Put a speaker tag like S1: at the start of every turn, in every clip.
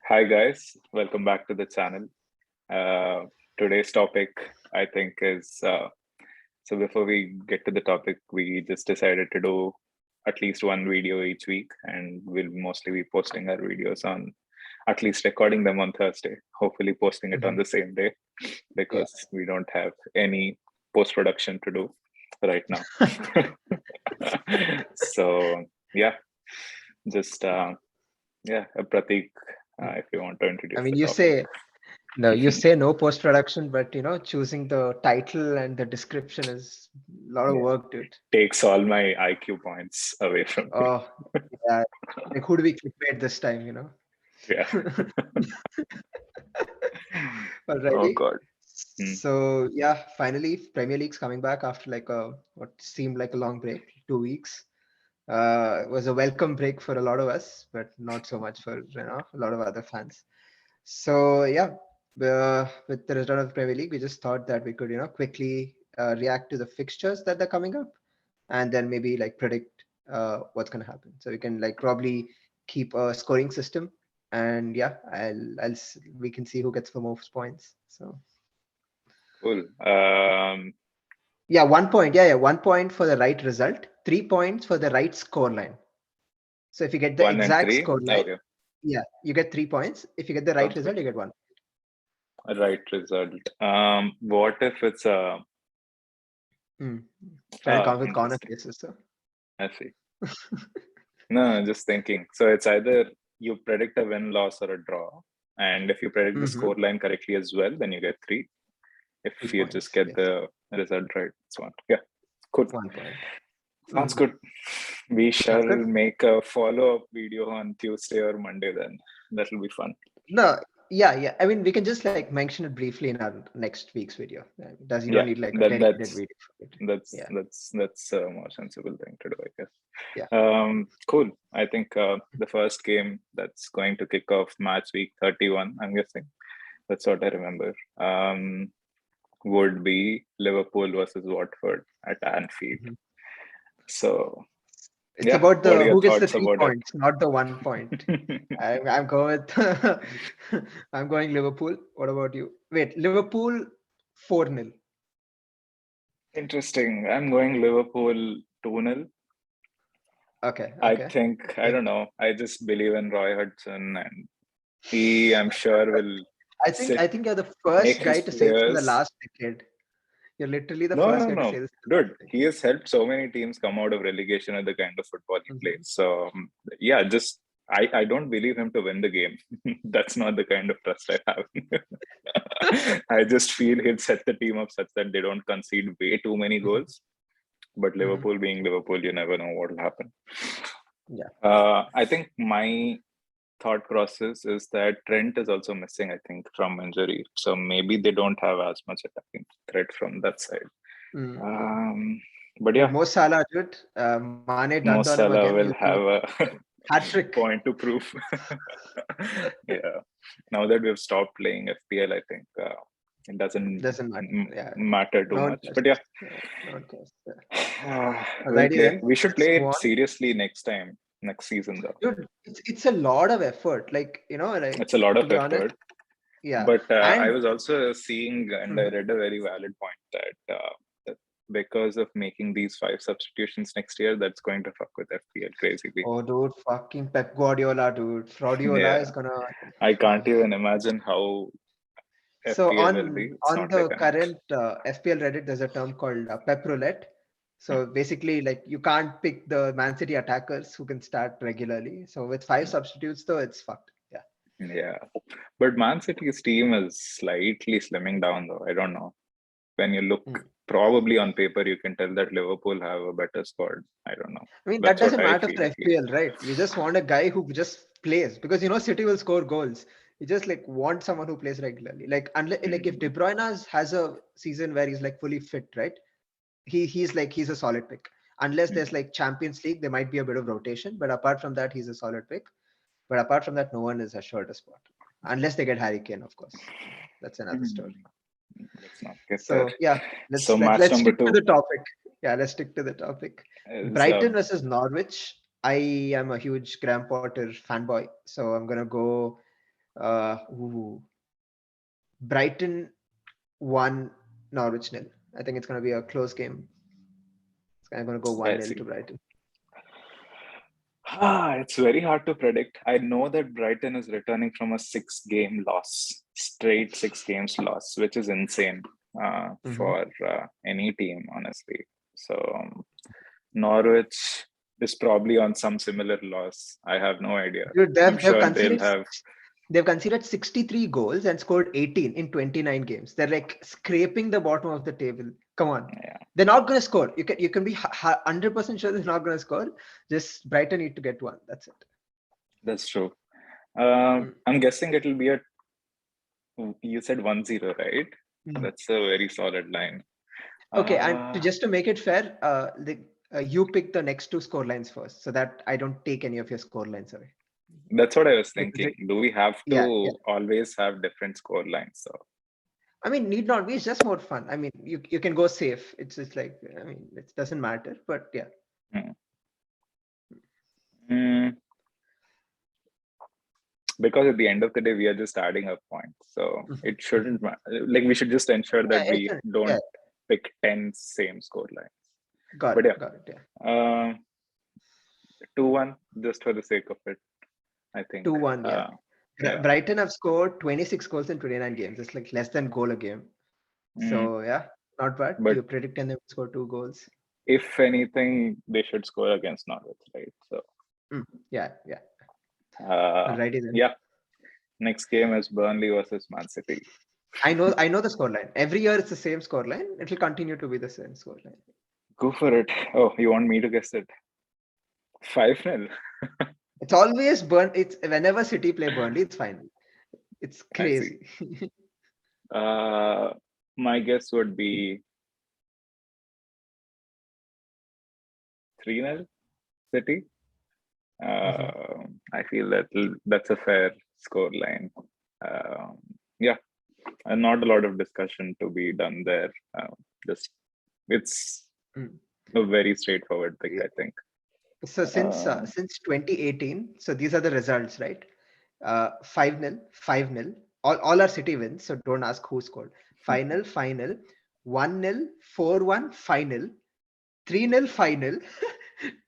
S1: Hi guys, welcome back to the channel. Uh, Today's topic, I think, is so. Before we get to the topic, we just decided to do at least one video each week, and we'll mostly be posting our videos on at least recording them on Thursday. Hopefully, posting it on
S2: Mhm.
S1: the same day
S2: Yeah.
S1: because we don't have any post production to do right now. So yeah, just Pratik, if you want to
S2: I
S1: introduce
S2: mean,
S1: the topic.
S2: you say no post-production, but choosing the title and the description is a lot of
S1: Yeah,
S2: work, dude.
S1: takes all my IQ points away from me.
S2: Oh, yeah. Like, who do we clickbait this time?
S1: Yeah. Oh
S2: Alrighty.
S1: God. Hmm.
S2: So yeah, finally Premier League's coming back after like what seemed like a long break, 2 weeks. It was a welcome break for a lot of us, but not so much for a lot of other fans. So yeah, with the return of the Premier League, we just thought that we could quickly react to the fixtures that are coming up, and then maybe like predict what's gonna happen. So we can like probably keep a scoring system, and yeah, we can see who gets the most points. So
S1: Cool.
S2: yeah, 1 point. Yeah, 1 point for the right result, 3 points for the right score line. So if you get the
S1: One and
S2: exact
S1: three.
S2: score line,
S1: Okay.
S2: yeah, you get 3 points. If you get the right
S1: Sounds good.
S2: result, you get one.
S1: Right result. What if it's a
S2: Hmm. Trying to come up with corner
S1: interesting.
S2: cases. So.
S1: I see. No, just thinking. So it's either you predict a win, loss, or a draw. And if you predict the
S2: Mm-hmm.
S1: score line correctly as well, then you get three. If
S2: Three
S1: you just
S2: points.
S1: get
S2: Yes.
S1: the result right, it's one. Yeah. Cool.
S2: 1 point.
S1: Sounds
S2: Mm.
S1: good. We
S2: Sounds
S1: shall
S2: good.
S1: make a follow-up video on Tuesday or Monday then. That'll be fun.
S2: No, yeah. I mean, we can just like mention it briefly in our next week's video. Does you don't
S1: Yeah,
S2: need like a
S1: that
S2: dedicated
S1: that's
S2: video for it.
S1: that's
S2: Yeah,
S1: that's that's a more sensible thing to do, I guess.
S2: yeah.
S1: Cool. I think the first game that's going to kick off match week 31, I'm guessing. That's what I remember. Would be Liverpool versus Watford at Anfield.
S2: Mhm.
S1: So
S2: It's
S1: yeah,
S2: about
S1: what are
S2: the
S1: your
S2: who gets the
S1: thoughts
S2: three
S1: about
S2: points, not the 1 point.
S1: it?
S2: I'm going with I'm going Liverpool. What about you? Wait, Liverpool 4-0.
S1: Interesting. I'm going Liverpool 2-0.
S2: Okay,
S1: I
S2: okay.
S1: think, I
S2: Then
S1: don't know. I just believe in Roy Hudson, and he, I'm sure, will
S2: I
S1: sit,
S2: think you're the
S1: make
S2: first
S1: his
S2: guy to say this in the
S1: players.
S2: last decade. You're literally the
S1: No,
S2: first
S1: no,
S2: guy to
S1: no.
S2: say this in the last
S1: Dude, he
S2: decade.
S1: has helped so many teams come out of relegation at the kind of football he
S2: Mhm.
S1: plays. So, yeah, just I don't believe him to win the game. That's not the kind of trust I have. I just feel he'll set the team up such that they don't concede way too many
S2: Mhm.
S1: goals. But
S2: Mhm.
S1: Liverpool being Liverpool, you never know what will happen.
S2: Yeah.
S1: I think my thought process is that Trent is also missing, I think, from injury. So maybe they don't have as much attacking threat from that side.
S2: Mm.
S1: Um, but
S2: Dude,
S1: yeah,
S2: Mo Salah, dude. Mane dunked
S1: Mo
S2: on him again.
S1: Salah
S2: He'll
S1: will
S2: do
S1: have a
S2: hat trick.
S1: point to prove. Yeah. Now that we've stopped playing FPL, I think it doesn't
S2: Doesn't matter. Yeah.
S1: matter too
S2: No one
S1: much.
S2: cares.
S1: But yeah,
S2: Yeah, no one cares. Yeah.
S1: we'll
S2: Alrighty
S1: play.
S2: then.
S1: We should
S2: Let's
S1: play
S2: move
S1: it
S2: on.
S1: seriously next time, next season, though.
S2: Dude, it's a lot of effort. Like, like
S1: It's a lot
S2: to
S1: of
S2: be honest,
S1: effort.
S2: yeah.
S1: But I
S2: And
S1: was also seeing, and I
S2: Mhm.
S1: read a very valid point that because of making these five substitutions next year, that's going to fuck with FPL crazily.
S2: Oh dude, fucking Pep Guardiola, dude. Fraudiola is
S1: Yeah,
S2: gonna
S1: I can't even imagine how
S2: So
S1: FPL will be. It's
S2: on
S1: not like
S2: the
S1: an
S2: current FPL Reddit, there's a term called Pep Roulette. So basically, like you can't pick the Man City attackers who can start regularly. So with five substitutes, though, it's fucked. Yeah.
S1: yeah. But Man City's team is slightly slimming down, though. I don't know. When you look,
S2: Mm.
S1: probably on paper, you can tell that Liverpool have a better squad. I don't know.
S2: I mean, that
S1: That's what
S2: doesn't
S1: I
S2: matter
S1: feel
S2: for
S1: at least.
S2: FPL, right? You just want a guy who just plays because City will score goals. You just like want someone who plays regularly. Like unless like if De
S1: Mm.
S2: Bruyne has a season where he's like fully fit, right? He's a solid pick. Unless there's
S1: Mm.
S2: like Champions League, there might be a bit of rotation, but apart from that, he's a solid pick. But apart from that, no one is assured a spot unless they get Harry Kane, of course. That's another story.
S1: Mm. Let's not get there.
S2: So yeah,
S1: So
S2: let's let,
S1: match
S2: let's
S1: number
S2: stick to
S1: two
S2: the topic. Yeah, let's stick to the topic.
S1: is
S2: Brighton versus Norwich. I am a huge Graham Potter fanboy, so I'm gonna go. Ooh. Brighton 1, Norwich nil. I think it's going to be a close game. It's kind of going to go 1
S1: I
S2: nil
S1: see.
S2: to Brighton.
S1: It's very hard to predict. I know that Brighton is returning from a 6-game loss, straight 6 games loss, which is insane
S2: Mhm.
S1: for any team, honestly. So Norwich is probably on some similar loss. I have no idea.
S2: Dude,
S1: I'm
S2: they've
S1: sure they'll
S2: conceded
S1: have.
S2: they've conceded 63 goals and scored 18 in 29 games. They're like scraping the bottom of the table. Come on.
S1: Yeah,
S2: They're not going to score. You can be 100% sure they're not going to score. Just Brighton need to get one. That's it.
S1: that's true.
S2: Mm.
S1: I'm guessing it'll be a. You said 1-0, right?
S2: Mm.
S1: That's a very solid line.
S2: Okay, and
S1: Uh,
S2: just to make it fair, you pick the next two score lines first, so that I don't take any of your score lines away.
S1: that's what I was
S2: Because
S1: thinking. Do we have
S2: yeah, yeah.
S1: to always have different score lines? So,
S2: I mean, need not be. It's just more fun. I mean, you can go safe. It's just like, I mean, it doesn't matter. But yeah.
S1: hmm. Mm, because at the end of the day, we are just adding up points. So
S2: Mhm,
S1: it
S2: mhm.
S1: shouldn't matter. Like, we should just ensure
S2: Yeah,
S1: that we
S2: yeah.
S1: don't pick 10 same score lines.
S2: Got
S1: But
S2: it. Got it. Yeah.
S1: yeah, 2-1, just for the sake of it, I think.
S2: 2-1. Yeah.
S1: Yeah.
S2: Brighton have scored 26 goals in 29 games. It's like less than goal a game.
S1: Mm,
S2: So yeah, not bad.
S1: but
S2: You predicting them to score 2 goals.
S1: if anything, they should score against Norwich, right? So,
S2: Mm, yeah, yeah.
S1: uh,
S2: Alrighty then.
S1: yeah, next game is Burnley versus Man City.
S2: I know the scoreline. Every year it's the same scoreline. It will continue to be the same scoreline.
S1: Go for it. Oh, you want me to guess it? 5-0.
S2: It's always It's whenever City play Burnley, it's fine. It's
S1: I see.
S2: crazy.
S1: Uh, my guess would be 3-0 City.
S2: Mhm.
S1: I feel that's a fair score line. Yeah, and not a lot of discussion to be done there. Just it's
S2: Mm.
S1: a very straightforward pick,
S2: Yeah.
S1: I think.
S2: So
S1: Um,
S2: since 2018, so these are the results, right? 5-0, 5-0. All are City wins, so don't ask who scored. Final, final, 1-0, 4-1, final, 3-0, final,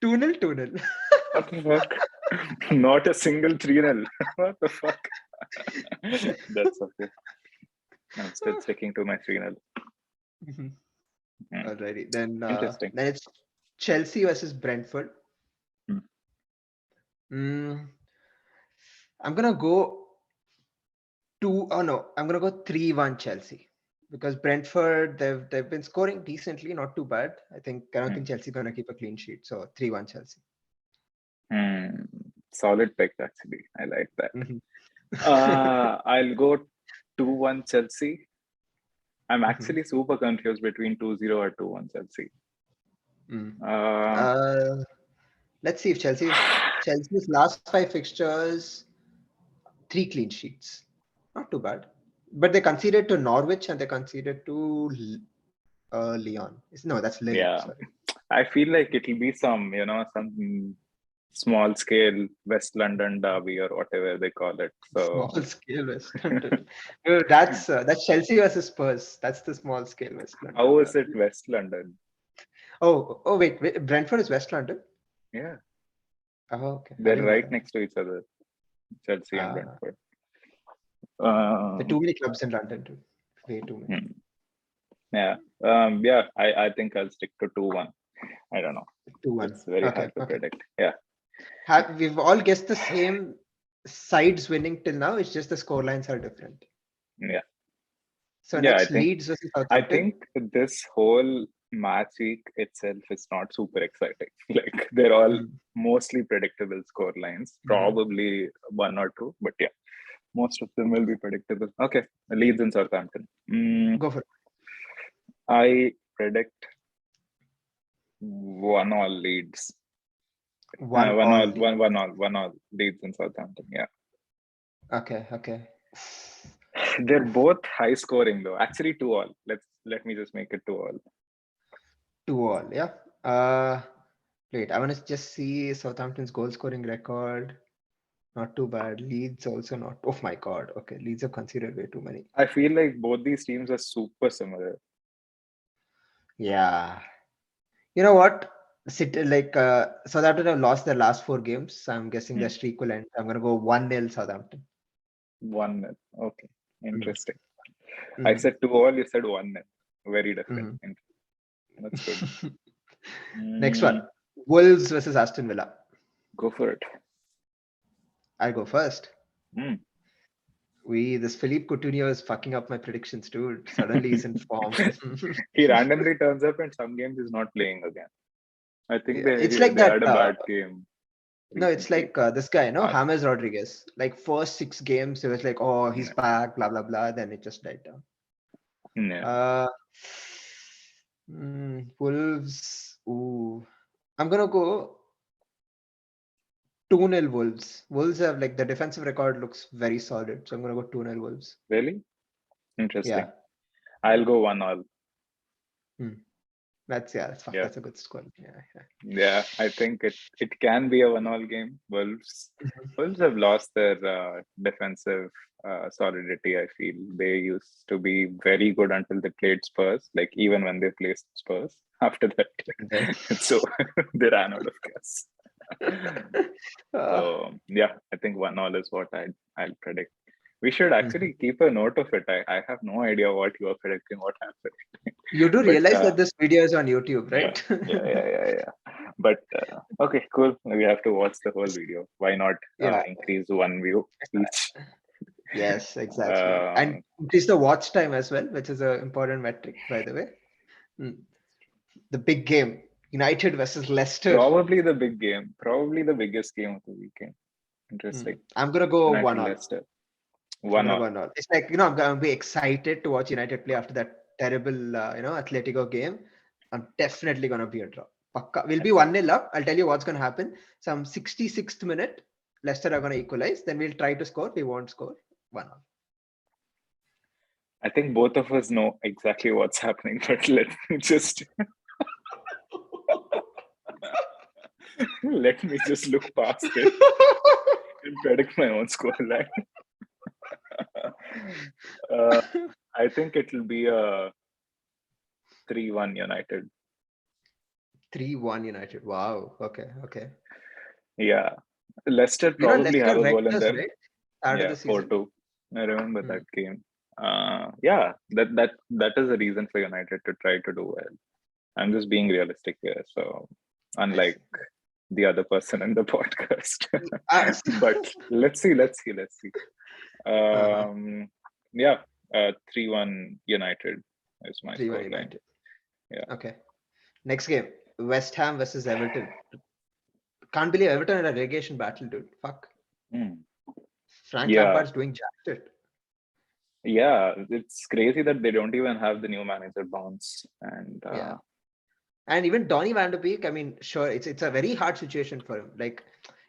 S2: 2-0, 2-0.
S1: what the fuck? Not a single 3-0. What the fuck? That's okay. I'm still sticking to my 3-0.
S2: Mhm.
S1: Hmm.
S2: Alrighty. Then
S1: Interesting.
S2: then it's Chelsea versus Brentford.
S1: Hmm.
S2: Mm, I'm gonna go oh no, I'm gonna go 3-1 Chelsea. Because Brentford, they've been scoring decently, not too bad. I don't
S1: Hmm.
S2: think Chelsea gonna keep a clean sheet. So 3-1 Chelsea.
S1: Hmm. Solid pick, actually. I like that.
S2: Mhm.
S1: I'll go 2-1 Chelsea. I'm
S2: Mhm.
S1: actually super confused between 2-0 or 2-1 Chelsea.
S2: Mm.
S1: Uh,
S2: Uh, let's see if Chelsea's last five fixtures, three clean sheets. Not too bad. But they conceded to Norwich and they conceded to Leon. No, that's Lille.
S1: yeah,
S2: Sorry.
S1: I feel like it'll be some small scale West London derby or whatever they call it.
S2: Small
S1: So,
S2: scale West London. Dude, that's Chelsea versus Spurs. That's the small scale West London
S1: how is it
S2: derby.
S1: West London?
S2: Oh, wait. Brentford is West London.
S1: Yeah,
S2: Oh, okay. I
S1: they're
S2: didn't know
S1: right
S2: that.
S1: next to each other, Chelsea and
S2: Uh,
S1: Brentford.
S2: there are
S1: Um,
S2: too many clubs in London, too. Way too many.
S1: hmm, yeah, yeah. I think I'll stick to 2-1. I don't know.
S2: 2-1.
S1: It's very
S2: Okay,
S1: hard to
S2: okay.
S1: predict. Yeah,
S2: We've all guessed the same sides winning till now. It's just the score lines are different.
S1: yeah,
S2: So
S1: yeah.
S2: next, Leeds versus
S1: I
S2: Southampton.
S1: think this whole match week itself is not super exciting. Like they're all
S2: Mm,
S1: mostly predictable score lines,
S2: mhm.
S1: probably one or two, but yeah, most of them will be predictable. Okay, Leeds and Southampton.
S2: Go for it.
S1: I predict 1-1 Leeds.
S2: One all league.
S1: 1-1 Leeds and Southampton. Yeah,
S2: Okay, okay.
S1: they're
S2: Oof.
S1: both high scoring though. Actually, 2-all. Let me just make it 2-all.
S2: 2-all, yeah. Uh, Wait, I want to just see Southampton's goal scoring record. Not too bad. Leeds also not. Oh my God. Okay, Leeds have considered way too many.
S1: I feel like both these teams are super similar.
S2: Yeah. You know what? Southampton have lost their last 4 games. So I'm guessing their
S1: Hmm.
S2: streak will end. I'm gonna go 1-0 Southampton.
S1: 1-0. Okay,
S2: Mm-hmm.
S1: interesting. I
S2: Mm-hmm.
S1: said 2-2, you said 1-0. Very different.
S2: Mm-hmm.
S1: That's good.
S2: Next one.
S1: Mm,
S2: Wolves versus Aston Villa.
S1: go for it.
S2: I'll go first.
S1: Mm.
S2: This Philippe Coutinho is fucking up my predictions, dude. Suddenly he's in form.
S1: He randomly turns up and some games he's not playing again. I think
S2: Yeah, it's like
S1: they
S2: that.
S1: had a bad game
S2: No, it's
S1: recently.
S2: like this guy, no,
S1: Us.
S2: James Rodriguez. Like first 6 games, it was like, oh, he's
S1: Yeah.
S2: back, blah blah blah. Then it just died down.
S1: Yeah.
S2: Uh, Wolves. Ooh, I'm gonna go 2-0 Wolves. Wolves have like the defensive record looks very solid, so I'm gonna go 2-0 Wolves.
S1: Really?
S2: Yeah.
S1: Interesting. I'll go 1-1.
S2: Hmm. Fuck,
S1: Yeah.
S2: that's a good score. Yeah, yeah.
S1: Yeah, I think it can be a 1-1 game. Wolves have lost their defensive solidity. I feel they used to be very good until they played Spurs. Like even when they played Spurs, after that,
S2: And then,
S1: so they ran out of gas.
S2: uh,
S1: So yeah, I think 1-1 is what I'll predict. We should
S2: mhm.
S1: actually keep a note of it. I have no idea what you are predicting, what happened.
S2: You do
S1: But
S2: realize that this video is on YouTube,
S1: yeah,
S2: right?
S1: yeah. But okay, cool. We have to watch the whole video. Why not
S2: Yeah.
S1: increase one view each?
S2: Yes, exactly. And
S1: Um,
S2: increase the watch time as well, which is an important metric, by the way. Mm. The big game, United versus Leicester.
S1: Probably the big game. Probably the biggest game of the weekend. Interesting.
S2: I'm gonna go
S1: United
S2: 1-1.
S1: Leicester.
S2: I'm
S1: One
S2: gonna
S1: all.
S2: go 1-1. It's like, I'm gonna be excited to watch United play after that terrible, Atletico game. I'm definitely gonna be a draw. Pakka. We'll
S1: I
S2: be
S1: think
S2: 1-0 up. I'll tell you what's gonna happen. Some 66th minute, Leicester are gonna equalize. Then we'll try to score. We won't score. 1-1.
S1: I think both of us know exactly what's happening, but let me just let me just look past it and predict my own scoreline. uh, I think it'll be a 3-1 United.
S2: 3-1 United. Wow. Okay. Okay.
S1: Yeah. Leicester probably
S2: Leicester
S1: have a goal
S2: wrecked
S1: in
S2: us,
S1: them.
S2: right? Start of
S1: Yeah,
S2: the season.
S1: 4-2. I remember
S2: Hmm.
S1: that game. Yeah, that is a reason for United to try to do well. I'm just being realistic here. So
S2: I
S1: unlike
S2: see.
S1: the other person in the podcast.
S2: Uh,
S1: But let's see.
S2: uh-huh.
S1: Um yeah, 3-1 United is my
S2: 3-1
S1: scoreline.
S2: United.
S1: Yeah.
S2: Okay. Next game, West Ham versus Everton. Can't believe Everton in a relegation battle, dude. Fuck.
S1: Hmm.
S2: Frank
S1: Yeah.
S2: Lampard's doing jack shit.
S1: Yeah, it's crazy that they don't even have the new manager bounce. And
S2: Yeah. And even Donny van de Beek, I mean, sure, it's a very hard situation for him. Like,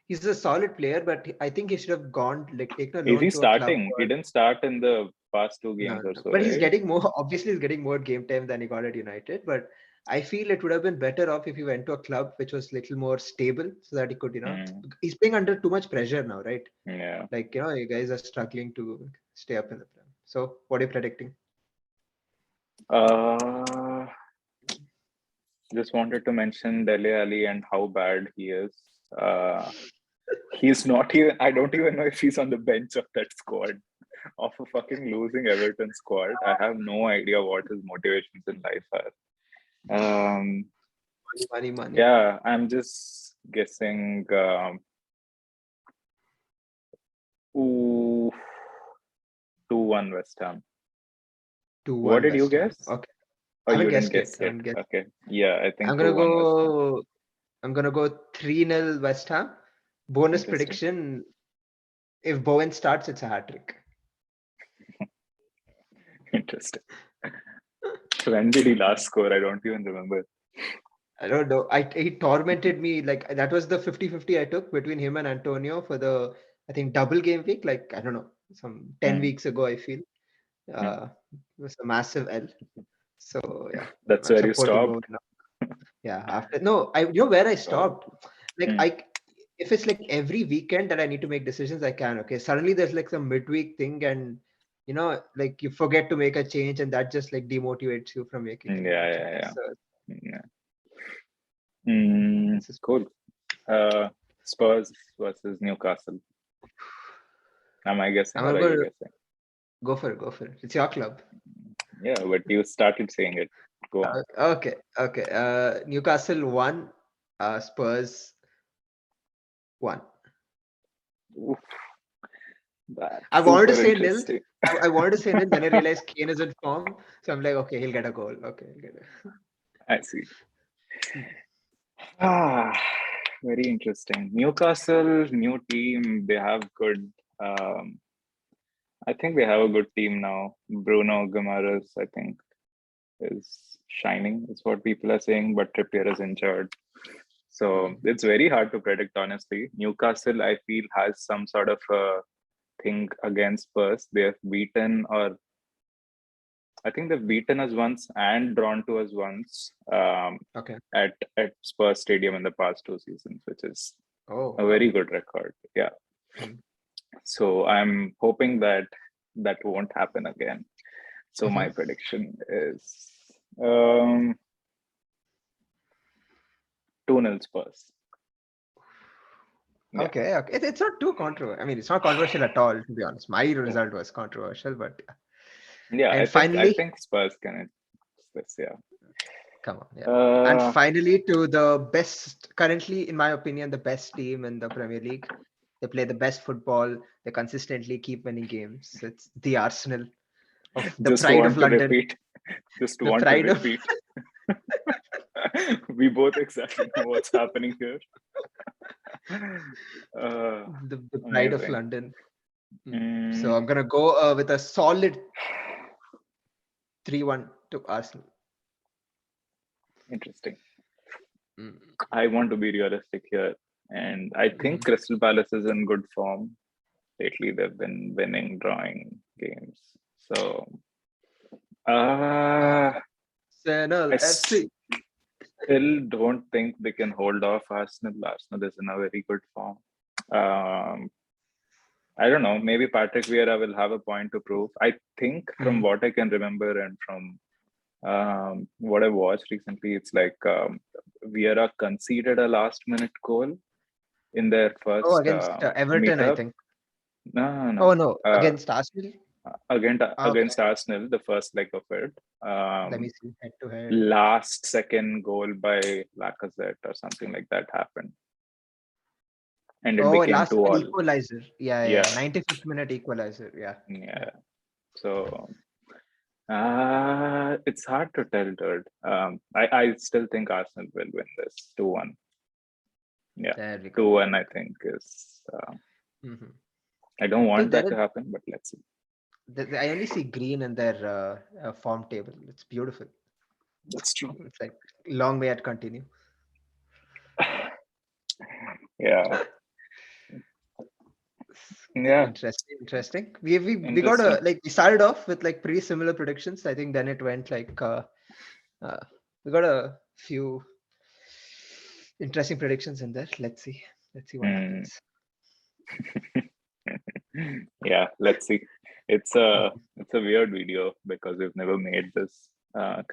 S2: he's a solid player, but I think he should have gone, like, taken a
S1: is
S2: loan
S1: he
S2: to a club.
S1: starting? He didn't start in the past two
S2: No,
S1: games or
S2: no.
S1: so,
S2: But he's
S1: right?
S2: getting more, obviously, he's getting more game time than he got at United. But I feel it would have been better off if he went to a club which was little more stable so that he could,
S1: Hmm.
S2: he's playing under too much pressure now, right?
S1: Yeah.
S2: Like, you guys are struggling to stay up in the Prem. So, what are you predicting?
S1: Uh, just wanted to mention Dele Ali and how bad he is. Uh, he's not even. I don't even know if he's on the bench of that squad of a fucking losing Everton squad. I have no idea what his motivations in life are.
S2: Money, money, money.
S1: Yeah, I'm just guessing. Ooh, 2-1 West Ham. What
S2: 2-1
S1: did you
S2: West Ham.
S1: guess?
S2: Okay.
S1: Oh,
S2: I haven't
S1: you didn't
S2: guessed
S1: guess
S2: yet. I
S1: yet.
S2: haven't guessed.
S1: Okay. Yeah, I think
S2: I'm gonna
S1: 2-1 West Ham.
S2: go. I'm gonna go 3-0 West Ham. Bonus
S1: Interesting.
S2: prediction: if Bowen starts, it's a hat trick.
S1: Interesting. When did he last score? I don't even remember.
S2: I don't know. He tormented me. Like that was the 50-50 I took between him and Antonio for the I think double game week. Like I don't know, some 10
S1: Hmm.
S2: weeks ago. I feel
S1: Hmm.
S2: it was a massive L. So yeah,
S1: That's
S2: I'm
S1: where you
S2: supporting
S1: stopped.
S2: Bowen now. Yeah, after no, I where I
S1: Oh.
S2: stopped. Like
S1: Hmm.
S2: I if it's like every weekend that I need to make decisions, I can. Okay, suddenly there's like some midweek thing, and like you forget to make a change, and that just like demotivates you from making any more
S1: Yeah,
S2: changes.
S1: yeah,
S2: So
S1: yeah.
S2: this is
S1: Cool. Spurs versus Newcastle. Am I guessing
S2: I'm
S1: or
S2: gonna
S1: are you
S2: go
S1: guessing?
S2: go for it. Go for it. It's your club.
S1: Yeah, but you started saying it. Go on.
S2: Okay, okay. Newcastle 1, Spurs 1.
S1: Oof,
S2: I
S1: that's
S2: wanted to
S1: super
S2: say nil.
S1: interesting.
S2: I wanted to say nil, then I realized Kane is in form. So I'm like, okay, he'll get a goal. Okay, he'll get
S1: I see.
S2: it.
S1: Ah, very interesting. Newcastle, new team. They have good. Um, I think they have a good team now. Bruno Guimaraes, I think, is shining. Is what people are saying. But Trippier is injured, so it's very hard to predict. Honestly, Newcastle, I feel, has some sort of a thing against Spurs. They have beaten, or I think they've beaten us once and drawn to us once
S2: Okay.
S1: at Spurs Stadium in the past 2 seasons, which is
S2: Oh,
S1: a
S2: wow.
S1: very good record. Yeah.
S2: Mm.
S1: So I'm hoping that that won't happen again. So my
S2: Mhm.
S1: prediction is um, 2-0 Spurs. Yeah.
S2: Okay, okay. It's not too controversial. I mean, it's not controversial at all, to be honest. My
S1: Oh,
S2: result was controversial, but yeah.
S1: yeah.
S2: And
S1: I
S2: finally,
S1: think Spurs can. This. Yeah.
S2: come on, yeah. And
S1: Uh,
S2: finally, to the best, currently, in my opinion, the best team in the Premier League. They play the best football. They consistently keep winning games. It's the Arsenal of the
S1: just
S2: pride of
S1: want to
S2: London.
S1: repeat. Just
S2: The
S1: want to
S2: pride of
S1: repeat. We both exactly know what's happening here. Uh,
S2: the pride of
S1: amazing.
S2: London. So
S1: Mm,
S2: I'm gonna go with a solid 3-1 to Arsenal.
S1: interesting.
S2: Mm.
S1: I want to be realistic here, and I think
S2: Mhm.
S1: Crystal Palace is in good form. Lately, they've been winning, drawing games. So, uh,
S2: Arsenal
S1: I
S2: FC.
S1: still don't think they can hold off Arsenal. Arsenal is in a very good form. Um, I don't know. Maybe Patrick Vieira will have a point to prove. I think from
S2: Mhm.
S1: what I can remember and from what I watched recently, it's like Vieira conceded a last minute goal in their
S2: Oh,
S1: first
S2: against Everton, I
S1: meetup.
S2: think.
S1: No, no,
S2: Oh
S1: no.
S2: no, against Arsenal. Okay,
S1: Against Arsenal, the first leg of it.
S2: let me see. Head to head.
S1: Last second goal by Lacazette or something like that happened, and it
S2: Oh,
S1: became
S2: last
S1: two
S2: second
S1: all.
S2: equalizer. Yeah, yeah,
S1: Yeah,
S2: yeah. 95th minute equalizer. Yeah, yeah.
S1: yeah. So it's hard to tell, dude. I still think Arsenal will win this 2-1. Yeah,
S2: There we go.
S1: 2-1.
S2: There
S1: I
S2: we
S1: think is.
S2: go. Mm-hmm.
S1: I don't want that
S2: Then
S1: to happen, but let's see.
S2: I only see green in their form table. It's beautiful.
S1: That's true.
S2: It's like long may it continue.
S1: Yeah, yeah,
S2: Interesting, interesting. We got a
S1: interesting.
S2: like we started off with like pretty similar predictions. I think then it went like uh we got a few interesting predictions in there. Let's see. Let's see what
S1: Hmm.
S2: happens.
S1: Yeah, let's see. It's a
S2: Mhm.
S1: it's a weird video because we've never made this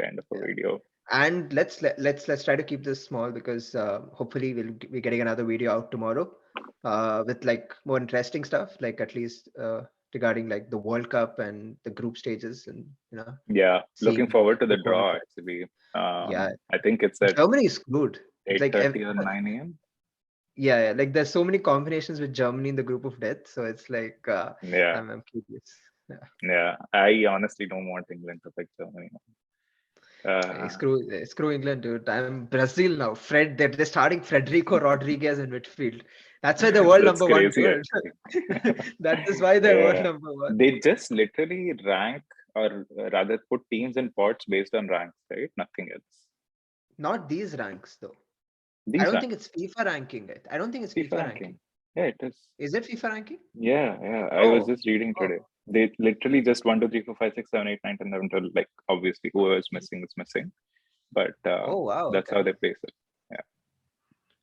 S1: kind of a
S2: Yeah.
S1: video.
S2: And let's try to keep this small because hopefully we'll be getting another video out tomorrow with like more interesting stuff, like at least regarding like the World Cup and the group stages and
S1: Yeah, looking
S2: seeing
S1: forward to the
S2: football.
S1: draw actually.
S2: Yeah,
S1: I think it's at
S2: Germany is screwed. It's like
S1: 8:30 or 9 a.m.
S2: yeah, yeah, like there's so many combinations with Germany in the group of death, so it's like
S1: Yeah,
S2: I'm curious. Yeah.
S1: yeah. I honestly don't want England to pick Germany.
S2: Hey,
S1: Uh,
S2: screw England, dude. I'm Brazil now. They're starting Federico Rodriguez in midfield. That's why they're world
S1: that's
S2: number one,
S1: crazy
S2: dude.
S1: actually.
S2: That is why they're world
S1: Yeah,
S2: number one.
S1: they just literally rank or rather put teams in pots based on ranks, right? Nothing else.
S2: Not these ranks though. I
S1: These
S2: don't
S1: ranks,
S2: think it's FIFA ranking it. I don't think it's
S1: FIFA
S2: FIFA ranking.
S1: ranking. Yeah, it is.
S2: Is it FIFA ranking?
S1: Yeah, yeah. I was
S2: Oh,
S1: just reading
S2: oh,
S1: today. They literally just 1, 2, 3, 4, 5, 6, 7, 8, 9, 10, 11, 12. Like obviously, whoever is missing is missing, but
S2: oh wow.
S1: that's
S2: Okay.
S1: how they place it. Yeah,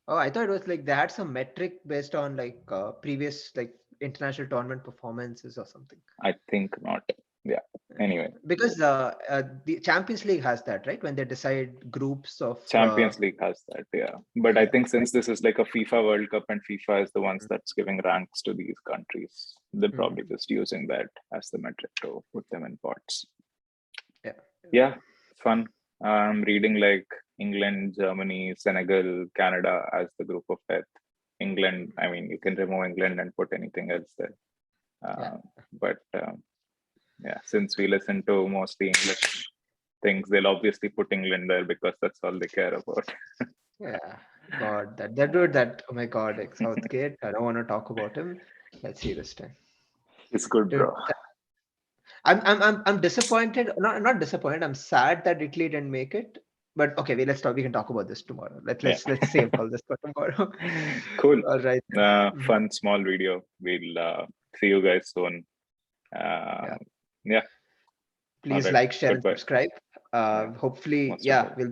S2: Oh, I thought it was like they had some metric based on like previous like international tournament performances or something.
S1: I think not. Yeah. Anyway,
S2: Because the Champions League has that, right? When they decide groups of
S1: Champions League has that, yeah. But I
S2: yeah,
S1: think since this is like a FIFA World Cup and FIFA is the ones that's giving ranks to these countries, they're
S2: mm,
S1: probably just using that as the metric to put them in pots.
S2: yeah,
S1: Yeah, fun. I'm reading like England, Germany, Senegal, Canada as the group of death. England, I mean, you can remove England and put anything else there.
S2: yeah.
S1: But yeah, since we listen to mostly English things, they'll obviously put England there because that's all they care about.
S2: Yeah, God, that dude, that oh my God, like Southgate. I don't want to talk about him. Let's see this time,
S1: It's good,
S2: dude.
S1: bro.
S2: I'm disappointed. Not disappointed. I'm sad that Italy didn't make it. But okay, let's talk. We can talk about this tomorrow.
S1: Yeah.
S2: Let's save all this for tomorrow.
S1: Cool.
S2: All right. Mhm.
S1: Fun small video. We'll see you guys soon.
S2: Yeah.
S1: Yeah. All
S2: Please
S1: right.
S2: like, share, and
S1: Goodbye.
S2: subscribe.
S1: Yeah.
S2: Hopefully,
S1: Most
S2: yeah,
S1: important.
S2: we'll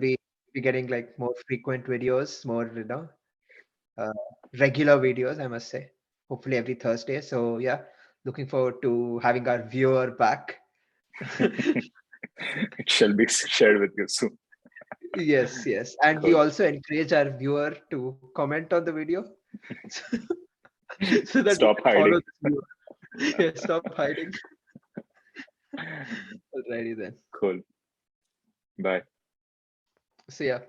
S2: be getting like more frequent videos, more uh, regular videos, I must say. Hopefully every Thursday. So yeah, looking forward to having our viewer back.
S1: It shall be shared with you soon.
S2: Yes, yes. And we
S1: Cool.
S2: also encourage our viewer to comment on the video so that we
S1: Stop
S2: can follow
S1: hiding.
S2: this viewer. Yeah, stop hiding. Alrighty then.
S1: Cool. Bye.
S2: So yeah.